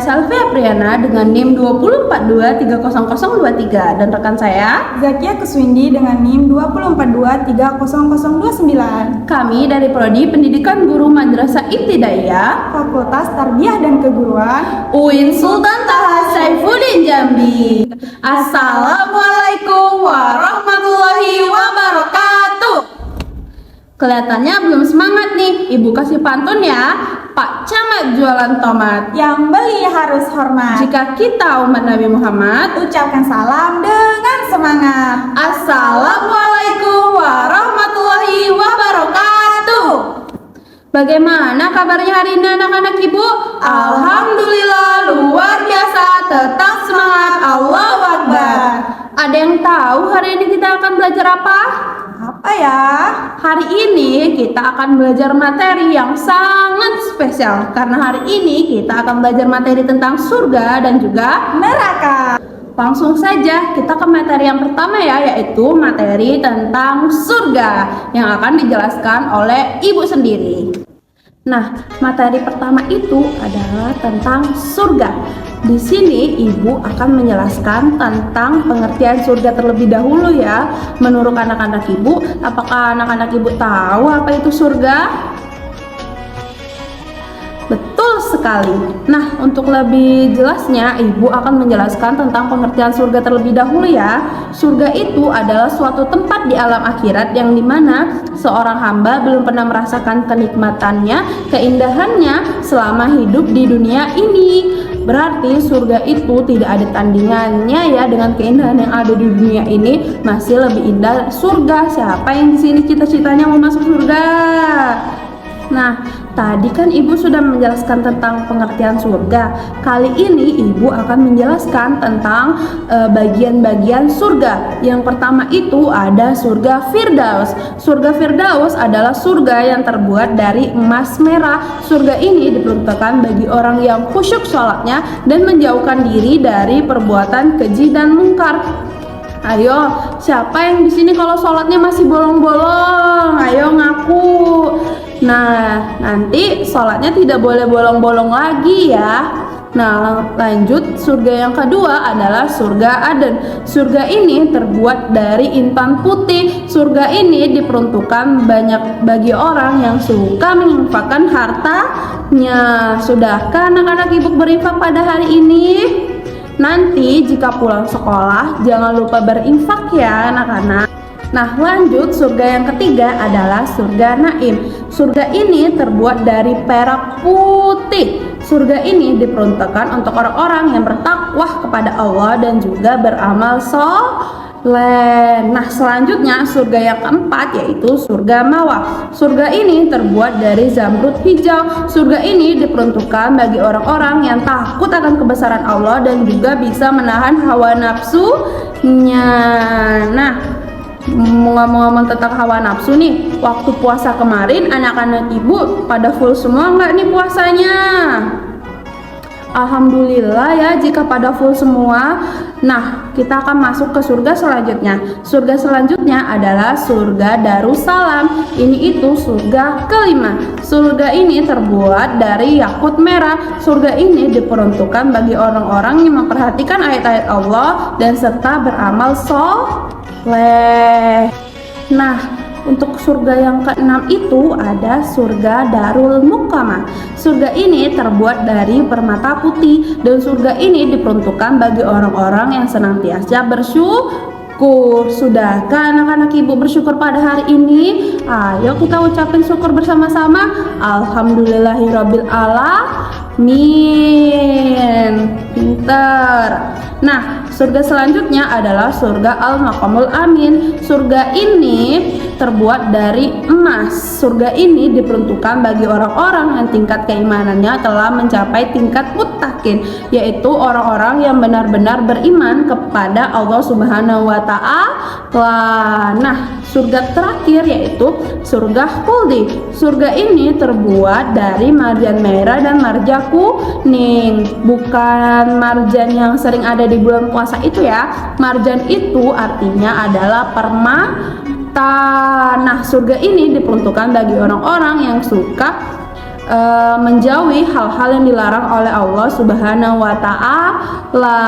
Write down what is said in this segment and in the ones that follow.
Salvia Priana dengan NIM 204230023 dan rekan saya Zakia Kuswindi dengan NIM 204230029. Kami dari Prodi Pendidikan Guru Madrasah Ibtidaiyah Fakultas Tarbiyah dan Keguruan UIN Sultan Taha Saifuddin Jambi. Assalamualaikum warahmatullahi wabarakatuh. Kelihatannya belum semangat nih, Ibu kasih pantun ya. Pak Camat jualan tomat, yang beli harus hormat. jika kita umat Nabi Muhammad, Ucapkan salam dengan semangat. Assalamualaikum warahmatullahi wabarakatuh. Bagaimana kabarnya hari ini anak-anak Ibu? Alhamdulillah luar biasa, tetap semangat, Allahu Akbar. Ada yang tahu hari ini kita akan belajar apa? Apa ya? Hari ini kita akan belajar materi yang sangat spesial karena hari ini kita akan belajar materi tentang surga dan juga Neraka. langsung saja kita ke materi yang pertama ya, yaitu materi tentang surga yang akan dijelaskan oleh Ibu sendiri. Nah, materi pertama itu adalah tentang surga. Di sini Ibu akan menjelaskan tentang pengertian surga terlebih dahulu ya. Menurut anak-anak Ibu, apakah anak-anak Ibu tahu apa itu surga? Betul sekali. Nah, untuk lebih jelasnya, Ibu akan menjelaskan tentang pengertian surga terlebih dahulu ya. Surga itu adalah suatu tempat di alam akhirat yang dimana seorang hamba belum pernah merasakan kenikmatannya, keindahannya selama hidup di dunia ini. Berarti surga itu tidak ada tandingannya ya dengan keindahan yang ada di dunia ini. Masih lebih indah surga. Siapa yang di sini cita-citanya mau masuk surga? Nah, tadi kan Ibu sudah menjelaskan tentang pengertian surga. Kali ini Ibu akan menjelaskan tentang bagian-bagian surga. Yang pertama itu ada surga Firdaus. Surga Firdaus adalah surga yang terbuat dari emas merah. Surga ini diperuntukkan bagi orang yang khusyuk sholatnya dan menjauhkan diri dari perbuatan keji dan mungkar. Ayo, siapa yang di sini kalau sholatnya masih bolong-bolong? Ayo ngaku. Nah, nanti sholatnya tidak boleh bolong-bolong lagi ya. Nah, lanjut, surga yang kedua adalah surga Aden. Surga ini terbuat dari intan putih. Surga ini diperuntukkan banyak bagi orang yang suka menginfakkan hartanya. Sudahkah anak-anak Ibu berinfak pada hari ini? Nanti jika pulang sekolah jangan lupa berinfak ya anak-anak. Nah, lanjut, surga yang ketiga adalah surga Naim. Surga ini terbuat dari perak putih. Surga ini diperuntukkan untuk orang-orang yang bertakwa kepada Allah dan juga beramal soleh. Nah, selanjutnya surga yang keempat yaitu surga Mawa. Surga ini terbuat dari zamrud hijau. Surga ini diperuntukkan bagi orang-orang yang takut akan kebesaran Allah dan juga bisa menahan hawa nafsunya. Nah, ngomong-ngomong tentang hawa nafsu nih, waktu puasa kemarin anak-anak Ibu pada full semua nggak nih puasanya? Alhamdulillah ya jika pada full semua. Nah, kita akan masuk ke surga selanjutnya. Surga selanjutnya adalah surga Darussalam. Ini itu surga kelima. Surga ini terbuat dari yakut merah. Surga ini diperuntukkan bagi orang-orang yang memperhatikan ayat-ayat Allah dan serta beramal soleh. Nah, untuk surga yang keenam itu ada surga Darul Muqamah. Surga ini terbuat dari permata putih dan surga ini diperuntukkan bagi orang-orang yang senantiasa bersyukur. Sudahkah anak-anak Ibu bersyukur pada hari ini? Ayo kita ucapin syukur bersama-sama. Alhamdulillahirabbil alamin. Pinter. Nah, surga selanjutnya adalah surga Al-Maqamul Amin. Surga ini terbuat dari emas. Surga ini diperuntukkan bagi orang-orang yang tingkat keimanannya telah mencapai tingkat muttaqin, yaitu orang-orang yang benar-benar beriman kepada Allah Subhanahu wa Ta'ala. Nah, surga terakhir yaitu surga Khuldi. Surga ini terbuat dari marjan merah dan marja kuning. Bukan marjan yang sering ada di bulan puasa itu ya. Marjan itu artinya adalah permata. Nah, surga ini diperuntukkan bagi orang-orang yang suka menjauhi hal-hal yang dilarang oleh Allah Subhanahu wa Ta'ala.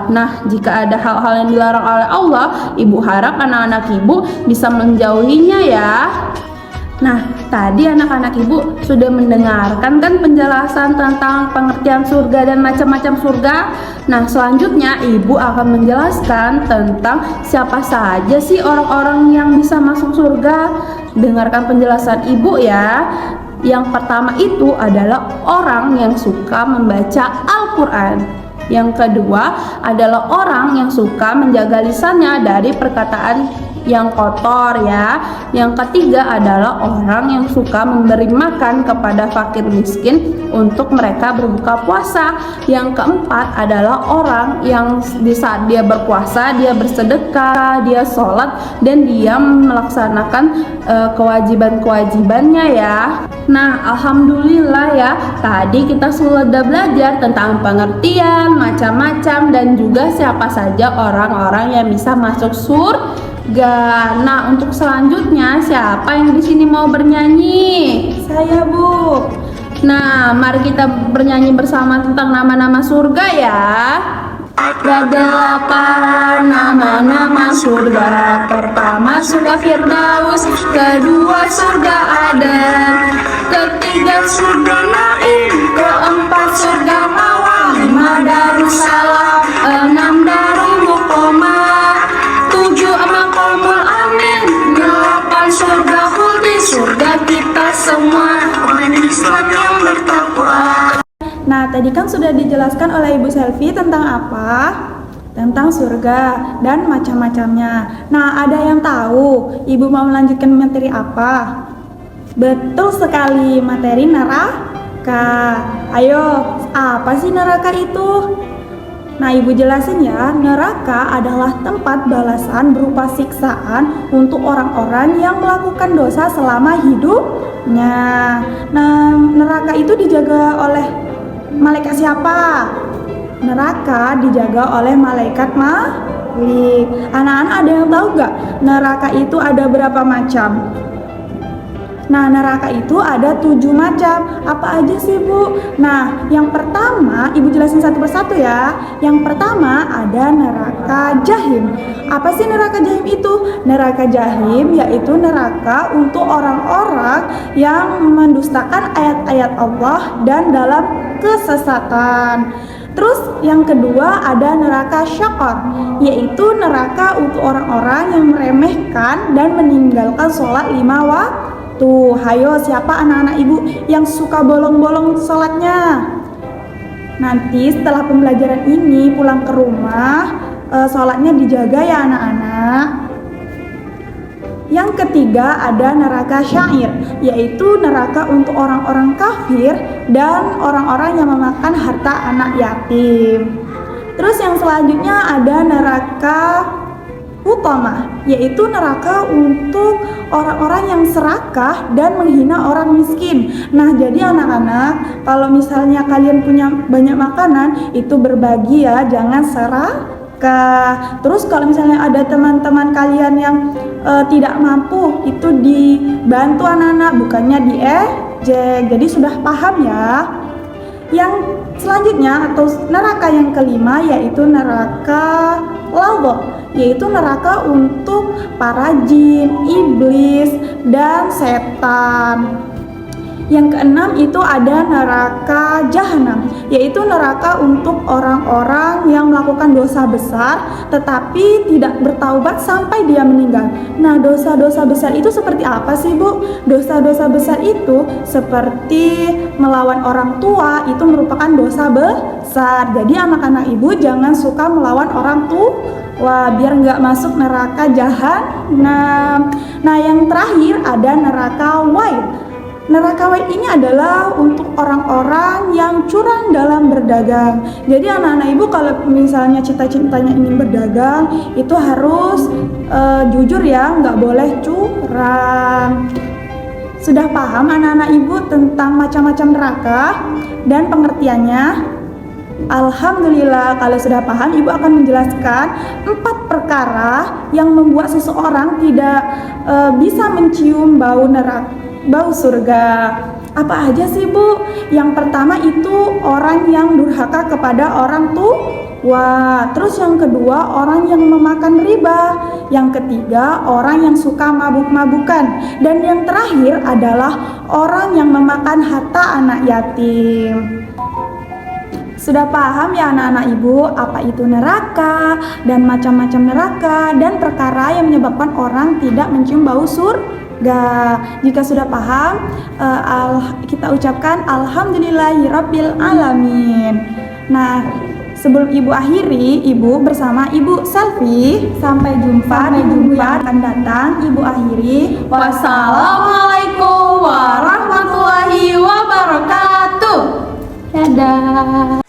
Nah, jika ada hal-hal yang dilarang oleh Allah, ibu harap anak-anak ibu bisa menjauhinya ya. Nah, tadi anak-anak ibu sudah mendengarkan kan penjelasan tentang pengertian surga dan macam-macam surga. Nah, selanjutnya ibu akan menjelaskan tentang siapa saja sih orang-orang yang bisa masuk surga. Dengarkan penjelasan ibu ya. Yang pertama itu adalah orang yang suka membaca Al-Quran. Yang kedua adalah orang yang suka menjaga lisannya dari perkataan yang kotor ya. Yang ketiga adalah orang yang suka memberi makan kepada fakir miskin untuk mereka berbuka puasa. Yang keempat adalah orang yang di saat dia berpuasa, dia bersedekah, dia sholat, dan dia melaksanakan kewajiban-kewajibannya ya. Nah, alhamdulillah ya, tadi kita sudah belajar tentang pengertian macam-macam dan juga siapa saja orang-orang yang bisa masuk surga. Nah, untuk selanjutnya siapa yang di sini mau bernyanyi? Saya, Bu. Nah, mari kita bernyanyi bersama tentang nama-nama surga ya. Ada 8 nama-nama surga. Pertama surga Firdaus, kedua surga Aden, ketiga surga Naim, keempat surga Mawar, 5 Darussalam, 6 Darul Muqamah, 7 Maqamul Amin, 8 surga Khuldi, surga kita semua orang Islam yang bertakwa. Nah, tadi kan sudah dijelaskan oleh Ibu Selvi tentang apa? Tentang surga dan macam-macamnya. Nah, ada yang tahu Ibu mau melanjutkan materi apa? Betul sekali, materi neraka. Ayo, apa sih neraka itu? Nah, Ibu jelasin ya, neraka adalah tempat balasan berupa siksaan untuk orang-orang yang melakukan dosa selama hidupnya. Nah, neraka itu dijaga oleh malaikat siapa? Neraka dijaga oleh malaikat Malik. Anak-anak ada yang tahu gak neraka itu ada berapa macam? Nah, neraka itu ada 7 macam. Apa aja sih, Bu? Nah, yang pertama, Ibu jelasin satu persatu ya. Yang pertama ada neraka Jahim. Apa sih neraka Jahim itu? Neraka Jahim yaitu neraka untuk orang-orang yang mendustakan ayat-ayat Allah dan dalam kesesatan. Terus yang kedua ada neraka Syaqar, yaitu neraka untuk orang-orang yang meremehkan dan meninggalkan sholat 5 waktu. Hayo, siapa anak-anak ibu yang suka bolong-bolong sholatnya? Nanti setelah pembelajaran ini pulang ke rumah, sholatnya dijaga ya anak-anak. Yang ketiga ada neraka Syair, yaitu neraka untuk orang-orang kafir dan orang-orang yang memakan harta anak yatim. Terus yang selanjutnya ada neraka Utama, yaitu neraka untuk orang-orang yang serakah dan menghina orang miskin. Nah, jadi anak-anak, kalau misalnya kalian punya banyak makanan, itu berbagi ya, jangan serakah. Terus kalau misalnya ada teman-teman kalian yang tidak mampu, itu dibantu anak-anak, bukannya diejek. Jadi sudah paham ya. Yang selanjutnya atau neraka yang kelima yaitu neraka Ladha, yaitu neraka untuk para jin, iblis, dan setan. Yang keenam itu ada neraka Jahanam, yaitu neraka untuk orang-orang yang melakukan dosa besar tetapi tidak bertaubat sampai dia meninggal. Nah, dosa-dosa besar itu seperti apa sih, Bu? Dosa-dosa besar itu seperti melawan orang tua, itu merupakan dosa besar. Jadi anak-anak ibu jangan suka melawan orang tua biar nggak masuk neraka Jahanam. Nah, yang terakhir ada neraka Waid. Neraka Waid ini adalah untuk orang-orang yang curang dalam berdagang. Jadi anak-anak ibu kalau misalnya cita-citanya ingin berdagang, itu harus jujur ya, nggak boleh curang. Sudah paham anak-anak ibu tentang macam-macam neraka dan pengertiannya? Alhamdulillah, kalau sudah paham, ibu akan menjelaskan 4 perkara yang membuat seseorang tidak bisa mencium bau neraka, bau surga. Apa aja sih Bu? Yang pertama itu orang yang durhaka kepada orang tua. Terus yang kedua orang yang memakan riba. Yang ketiga orang yang suka mabuk-mabukan. Dan yang terakhir adalah orang yang memakan harta anak yatim. Sudah paham ya anak-anak ibu apa itu neraka dan macam-macam neraka dan perkara yang menyebabkan orang tidak mencium bau surga. Jika sudah paham, kita ucapkan alhamdulillahirabbil alamin. Nah, sebelum ibu akhiri, ibu bersama ibu Selfie sampai jumpa di minggu yang akan datang. Ibu akhiri. Wassalamualaikum warahmatullahi wabarakatuh. Dadah.